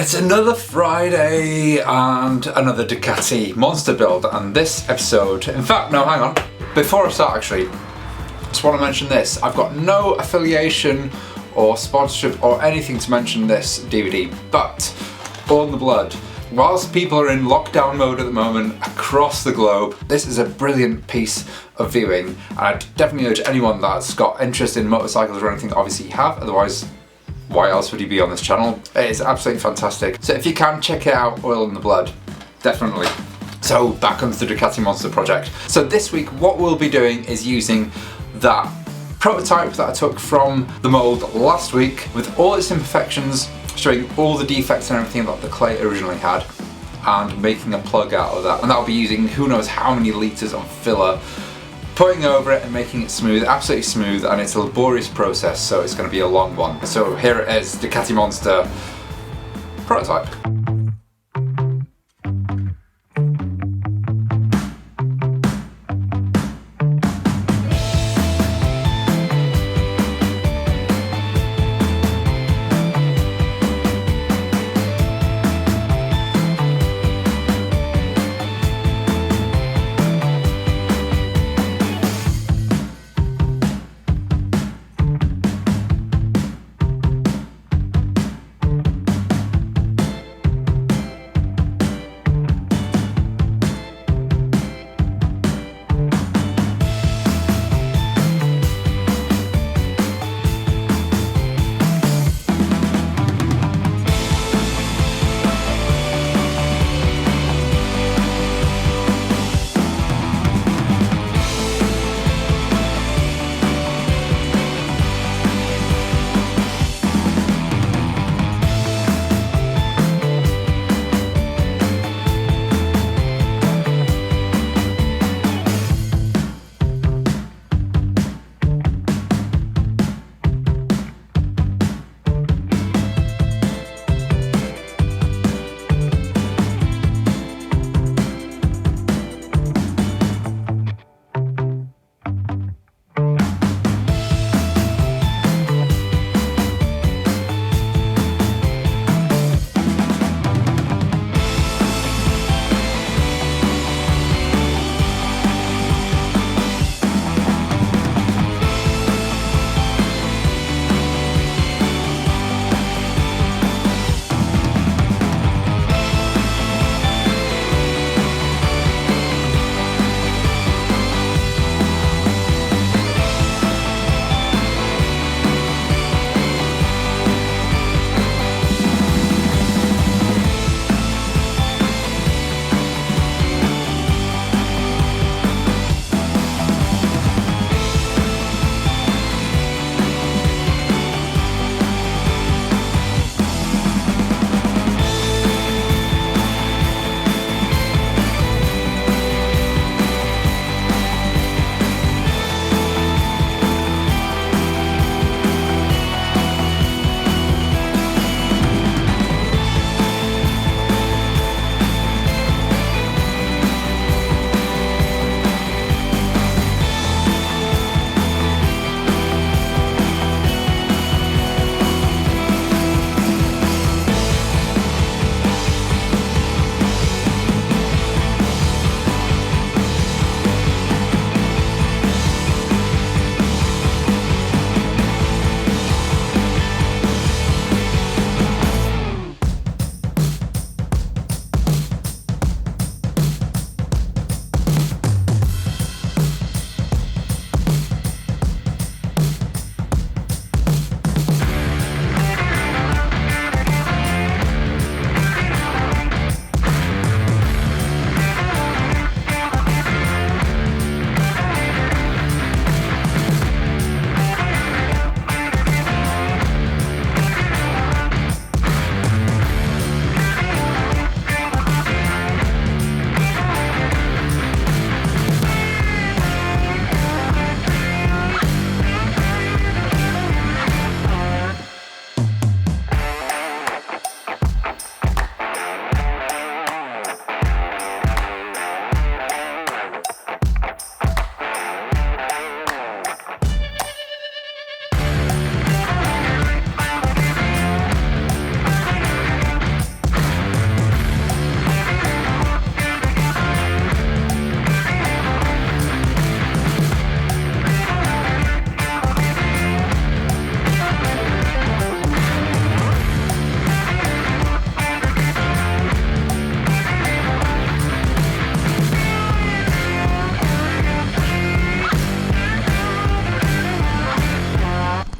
It's another Friday and another Ducati Monster build, and this episode, in fact, no, hang on. Before I start actually, just want to mention this. I've got no affiliation or sponsorship or anything to mention this DVD, but all in the blood. Whilst people are in lockdown mode at the moment across the globe, this is a brilliant piece of viewing, and I'd definitely urge anyone that's got interest in motorcycles or anything, obviously you have, otherwise why else would you be on this channel? It is absolutely fantastic. So if you can, check it out, Oil in the Blood, definitely. So back onto the Ducati Monster project. So this week what we'll be doing is using that prototype that I took from the mould last week with all its imperfections, showing all the defects and everything that the clay originally had, and making a plug out of that. And that'll be using who knows how many litres of filler, putting over it and making it smooth, absolutely smooth, and it's a laborious process, so it's going to be a long one. So here it is, Ducati Monster prototype.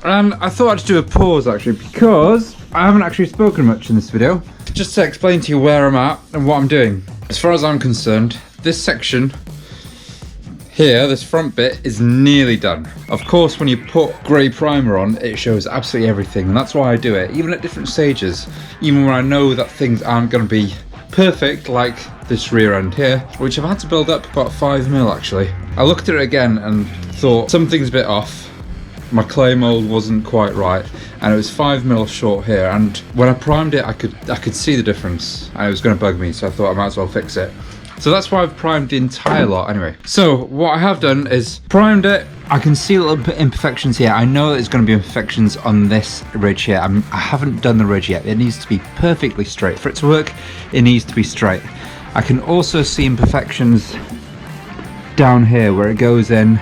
And I thought I'd just do a pause actually, because I haven't actually spoken much in this video. Just to explain to you where I'm at and what I'm doing. As far as I'm concerned, this section here, this front bit, is nearly done. Of course, when you put grey primer on, it shows absolutely everything, and that's why I do it, even at different stages. Even when I know that things aren't going to be perfect, like this rear end here, which I've had to build up about 5mm actually. I looked at it again and thought something's a bit off. My clay mould wasn't quite right, and it was 5mm short here, and when I primed it I could see the difference, and it was going to bug me, so I thought I might as well fix it. So that's why I've primed the entire lot anyway. So what I have done is primed it. I can see a little bit imperfections here. I know there's going to be imperfections on this ridge here. I haven't done the ridge yet. It needs to be perfectly straight. For it to work, it needs to be straight. I can also see imperfections down here where it goes in.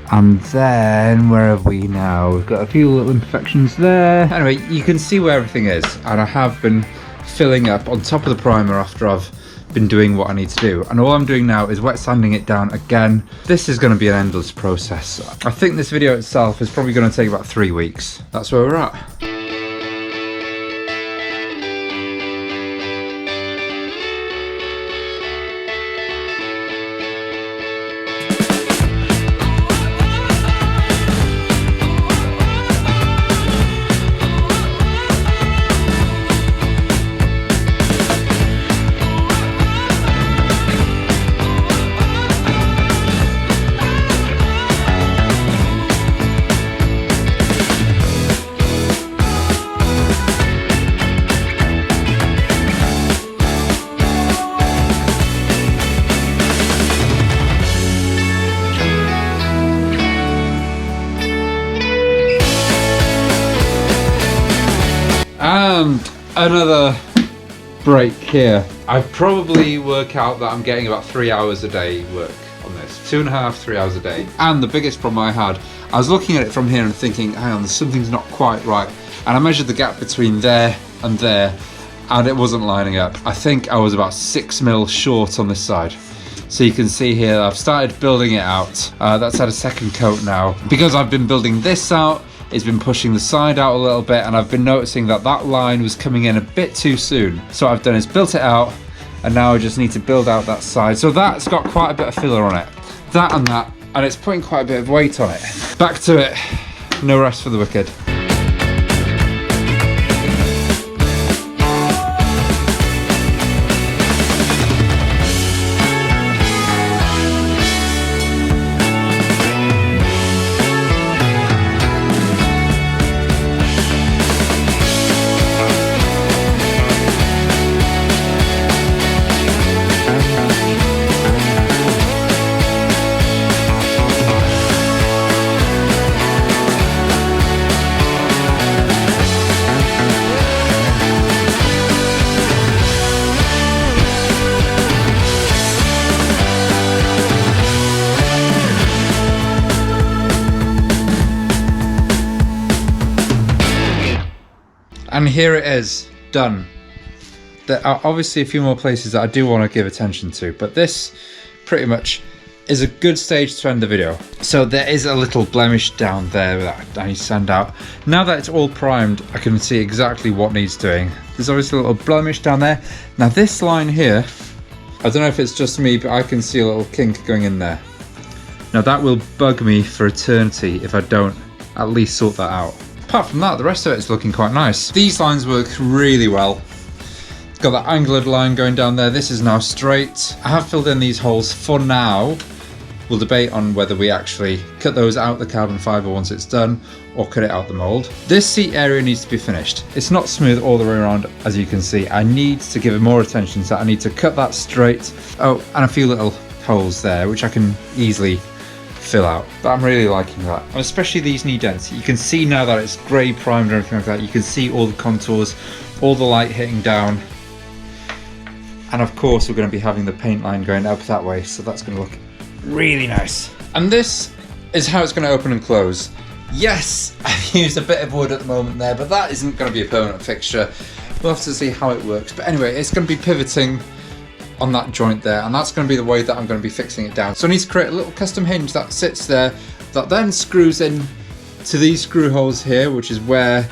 And then, where have we now? We've got a few little imperfections there. Anyway, you can see where everything is. And I have been filling up on top of the primer after I've been doing what I need to do, and all I'm doing now is wet sanding it down again. This is going to be an endless process. I think this video itself is probably going to take about 3 weeks. That's where we're at. And another break here. I probably work out that I'm getting about 3 hours a day work on this. 2.5, 3 hours a day. And the biggest problem I had, I was looking at it from here and thinking, hang on, something's not quite right. And I measured the gap between there, and it wasn't lining up. I think I was about 6mm short on this side. So you can see here, I've started building it out. That's had a second coat now. Because I've been building this out, it's been pushing the side out a little bit, and I've been noticing that that line was coming in a bit too soon. So what I've done is built it out, and now I just need to build out that side. So that's got quite a bit of filler on it. That, and it's putting quite a bit of weight on it. Back to it, no rest for the wicked. And here it is, done. There are obviously a few more places that I do want to give attention to, but this pretty much is a good stage to end the video. So there is a little blemish down there that I need to sand out. Now that it's all primed, I can see exactly what needs doing. There's obviously a little blemish down there. Now this line here, I don't know if it's just me, but I can see a little kink going in there. Now that will bug me for eternity if I don't at least sort that out. Apart from that, the rest of it is looking quite nice. These lines work really well. It's got that angular line going down there. This is now straight. I have filled in these holes for now. We'll debate on whether we actually cut those out the carbon fibre once it's done, or cut it out the mould. This seat area needs to be finished. It's not smooth all the way around, as you can see. I need to give it more attention, so I need to cut that straight. Oh, and a few little holes there, which I can easily fill out. But I'm really liking that, and especially these knee dents. You can see now that it's grey primed and everything like that. You can see all the contours, all the light hitting down, and of course we're going to be having the paint line going up that way, so that's going to look really nice. And this is how it's going to open and close. Yes, I've used a bit of wood at the moment there, but that isn't going to be a permanent fixture. We'll have to see how it works. But anyway, it's going to be pivoting on that joint there, and that's going to be the way that I'm going to be fixing it down. So I need to create a little custom hinge that sits there, that then screws in to these screw holes here, which is where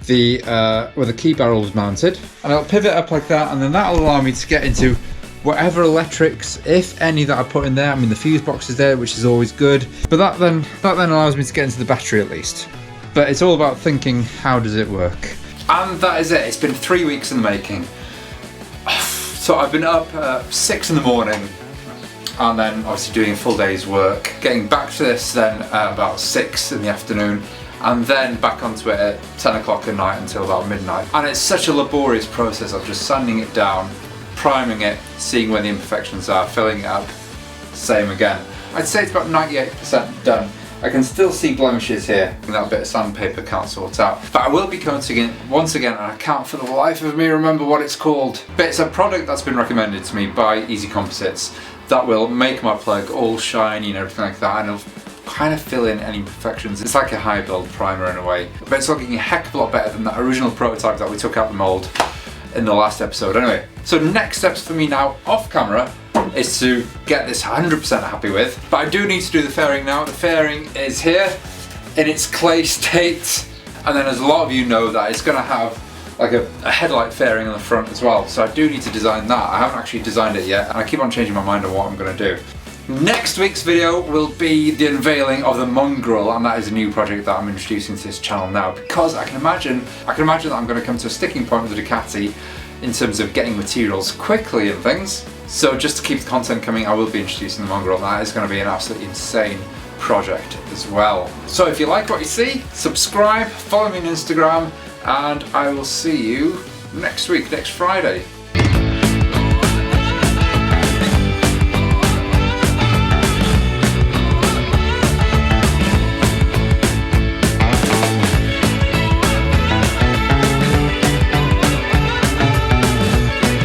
the key barrel is mounted, and I'll pivot up like that, and then that'll allow me to get into whatever electrics, if any, that I put in there. I mean, the fuse box is there, which is always good, but that then allows me to get into the battery at least. But it's all about thinking, how does it work? And that is it. It's been 3 weeks in the making. So I've been up at 6 in the morning, and then obviously doing a full day's work, getting back to this then at about 6 in the afternoon, and then back onto it at 10 o'clock at night until about midnight. And it's such a laborious process of just sanding it down, priming it, seeing where the imperfections are, filling it up, same again. I'd say it's about 98% done. I can still see blemishes here, that bit of sandpaper can't sort out. But I will be coating it once again, and I can't for the life of me remember what it's called. But it's a product that's been recommended to me by Easy Composites that will make my plug all shiny and everything like that, and it'll kind of fill in any imperfections. It's like a high build primer in a way, but it's looking a heck of a lot better than that original prototype that we took out the mould in the last episode. Anyway, so next steps for me now off camera is to get this 100% happy with, but I do need to do the fairing now. The fairing is here in its clay state, and then as a lot of you know that it's going to have like a headlight fairing on the front as well, so I do need to design that. I haven't actually designed it yet, and I keep on changing my mind on what I'm going to do. Next week's video will be the unveiling of the mongrel, and that is a new project that I'm introducing to this channel now, because I can imagine that I'm going to come to a sticking point with the Ducati in terms of getting materials quickly and things. So just to keep the content coming, I will be introducing the mongrel, and that is going to be an absolutely insane project as well. So if you like what you see, subscribe, follow me on Instagram, and I will see you next week, next Friday.